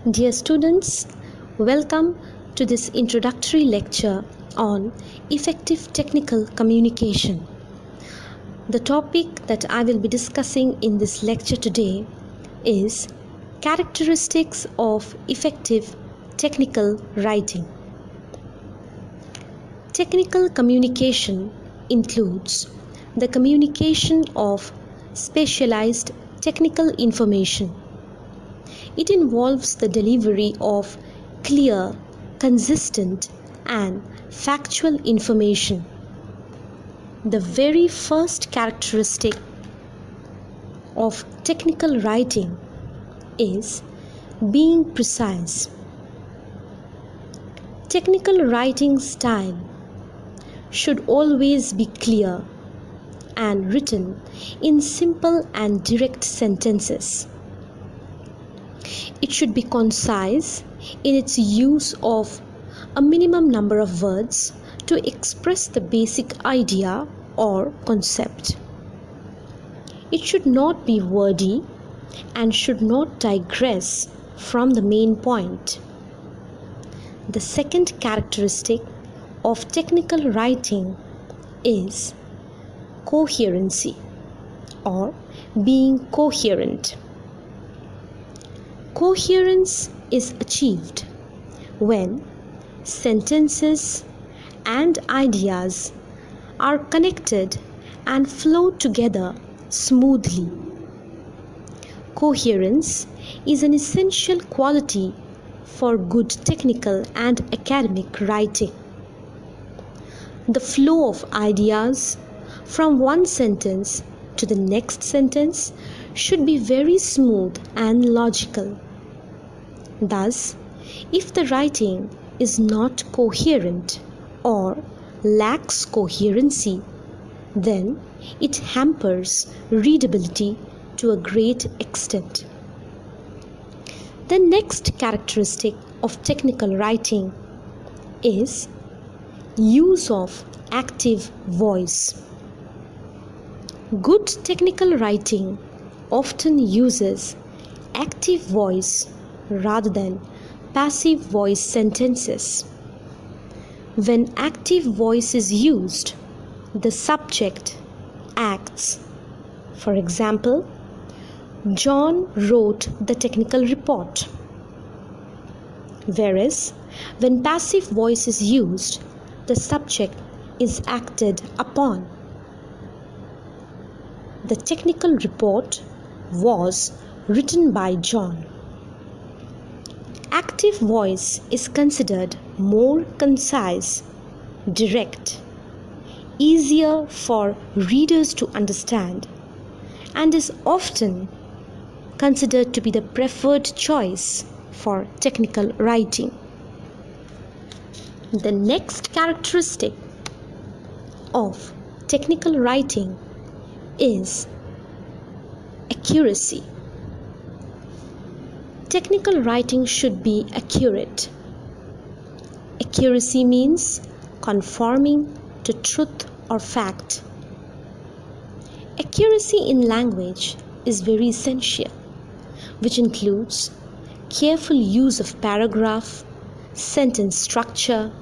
Dear students, welcome to this introductory lecture on effective technical communication. The topic that I will be discussing in this lecture today is characteristics of effective technical writing. Technical communication includes the communication of specialized technical information. It involves the delivery of clear, consistent, and factual information. The very first characteristic of technical writing is being precise. Technical writing style should always be clear and written in simple and direct sentences. It should be concise in its use of a minimum number of words to express the basic idea or concept. It should not be wordy and should not digress from the main point. The second characteristic of technical writing is coherency or being coherent. Coherence is achieved when sentences and ideas are connected and flow together smoothly. Coherence is an essential quality for good technical and academic writing. The flow of ideas from one sentence to the next sentence should be very smooth and logical. Thus, if the writing is not coherent or lacks coherency, then it hampers readability to a great extent. The next characteristic of technical writing is use of active voice. Good technical writing often uses active voice rather than passive voice sentences. When active voice is used, the subject acts. For example, John wrote the technical report. Whereas, when passive voice is used, the subject is acted upon. The technical report was written by John. Active voice is considered more concise, direct, easier for readers to understand, and is often considered to be the preferred choice for technical writing. The next characteristic of technical writing is accuracy. Technical writing should be accurate. Accuracy means conforming to truth or fact. Accuracy in language is very essential, which includes careful use of paragraph, sentence structure,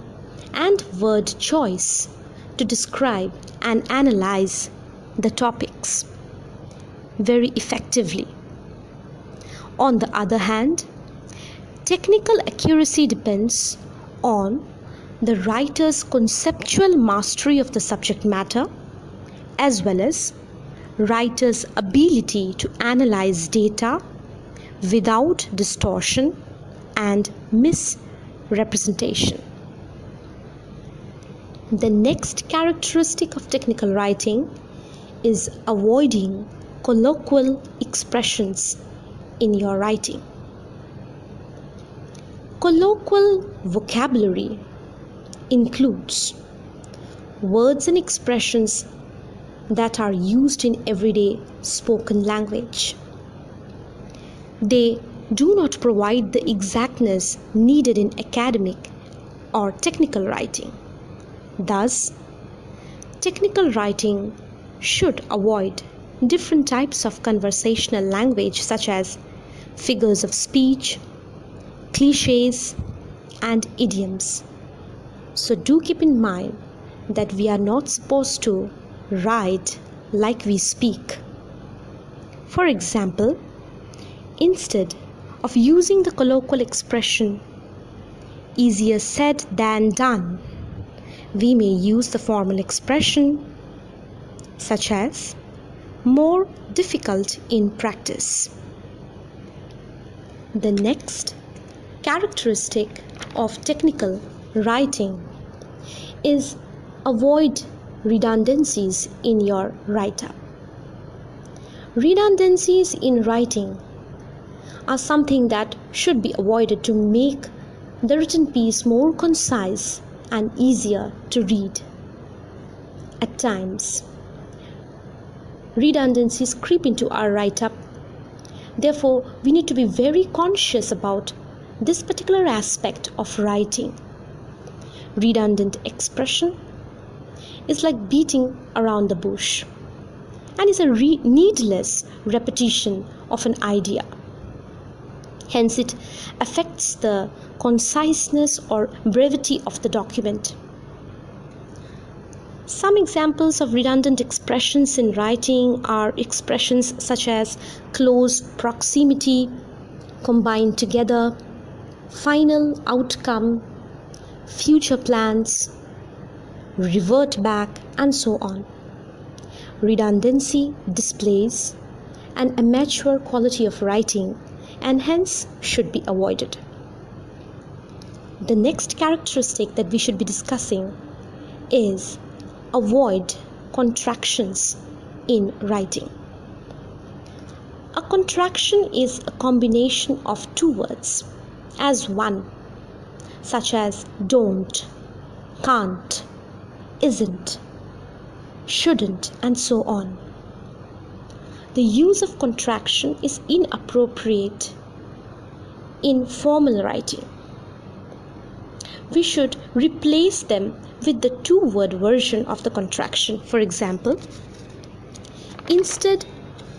and word choice to describe and analyze the topics very effectively. On the other hand, technical accuracy depends on the writer's conceptual mastery of the subject matter, as well as writer's ability to analyze data without distortion and misrepresentation. The next characteristic of technical writing is avoiding colloquial expressions in your writing. Colloquial vocabulary includes words and expressions that are used in everyday spoken language. They do not provide the exactness needed in academic or technical writing. Thus, technical writing should avoid different types of conversational language such as figures of speech, cliches, and idioms. So do keep in mind that we are not supposed to write like we speak. For example, instead of using the colloquial expression easier said than done, we may use the formal expression such as more difficult in practice. The next characteristic of technical writing is avoid redundancies in your write-up. Redundancies in writing are something that should be avoided to make the written piece more concise and easier to read. At times, redundancies creep into our write-up. Therefore, we need to be very conscious about this particular aspect of writing. Redundant expression is like beating around the bush and is a needless repetition of an idea. Hence, it affects the conciseness or brevity of the document. Some examples of redundant expressions in writing are expressions such as close proximity, combined together, final outcome, future plans, revert back, and so on. Redundancy displays an amateur quality of writing and hence should be avoided. The next characteristic that we should be discussing is avoid contractions in writing. A contraction is a combination of two words as one, such as don't, can't, isn't, shouldn't, and so on. The use of contraction is inappropriate in formal writing. We should replace them with the two-word version of the contraction. For example, instead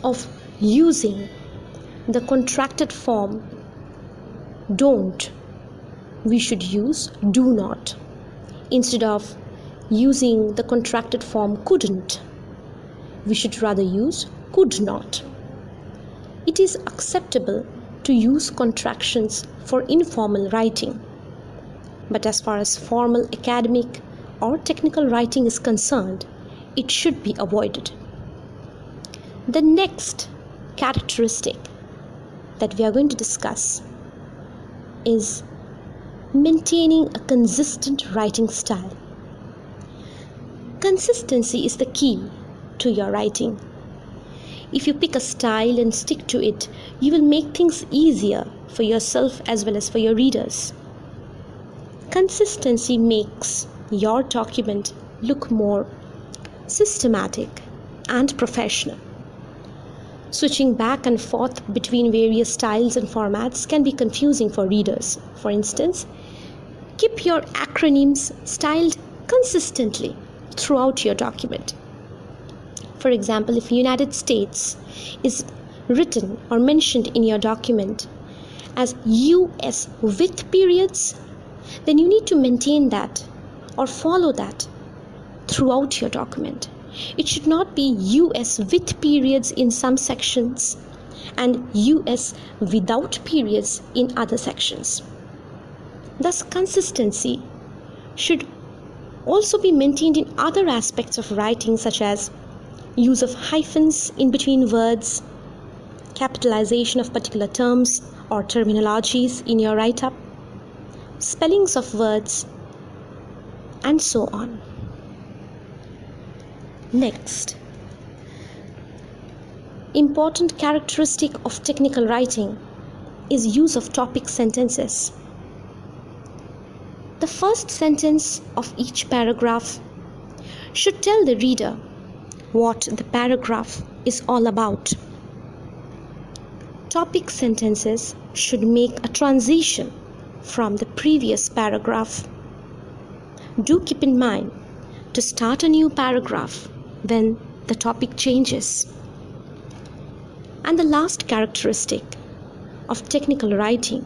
of using the contracted form don't, we should use do not. Instead of using the contracted form couldn't, we should rather use could not. It is acceptable to use contractions for informal writing, but as far as formal academic or technical writing is concerned, it should be avoided. The next characteristic that we are going to discuss is maintaining a consistent writing style. Consistency is the key to your writing. If you pick a style and stick to it, you will make things easier for yourself as well as for your readers. Consistency makes your document look more systematic and professional. Switching back and forth between various styles and formats can be confusing for readers. For instance, keep your acronyms styled consistently throughout your document. For example, if United States is written or mentioned in your document as US with periods, then you need to maintain that or follow that throughout your document. It should not be US with periods in some sections and US without periods in other sections. Thus, consistency should also be maintained in other aspects of writing, such as use of hyphens in between words, capitalization of particular terms or terminologies in your write-up, spellings of words, and so on. Next, important characteristic of technical writing is use of topic sentences. The first sentence of each paragraph should tell the reader what the paragraph is all about. Topic sentences should make a transition from the previous paragraph. Do keep in mind to start a new paragraph when the topic changes. And the last characteristic of technical writing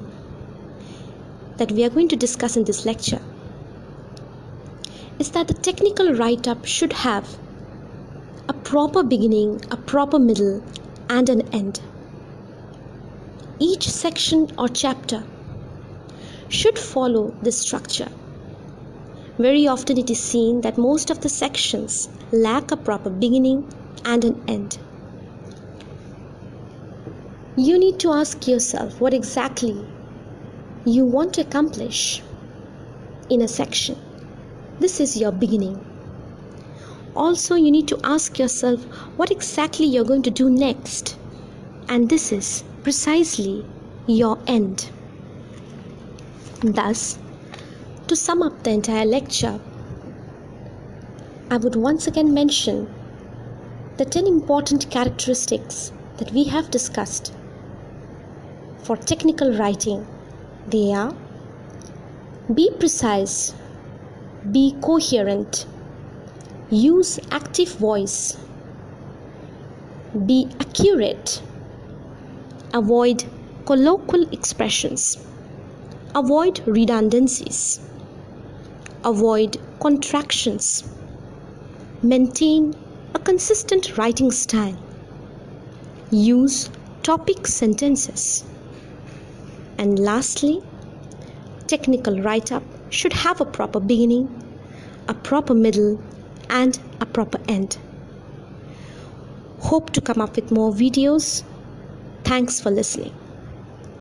that we are going to discuss in this lecture is that the technical write-up should have a proper beginning, a proper middle, and an end. Each section or chapter should follow this structure. Very often it is seen that most of the sections lack a proper beginning and an end. You need to ask yourself what exactly you want to accomplish in a section. This is your beginning. Also, you need to ask yourself what exactly you're going to do next, and this is precisely your end. Thus, to sum up the entire lecture, I would once again mention the 10 important characteristics that we have discussed for technical writing. They are: be precise, be coherent, use active voice, be accurate, avoid colloquial expressions, avoid redundancies, avoid contractions, maintain a consistent writing style, use topic sentences, and lastly, technical write-up should have a proper beginning, a proper middle, and a proper end. Hope to come up with more videos. Thanks for listening.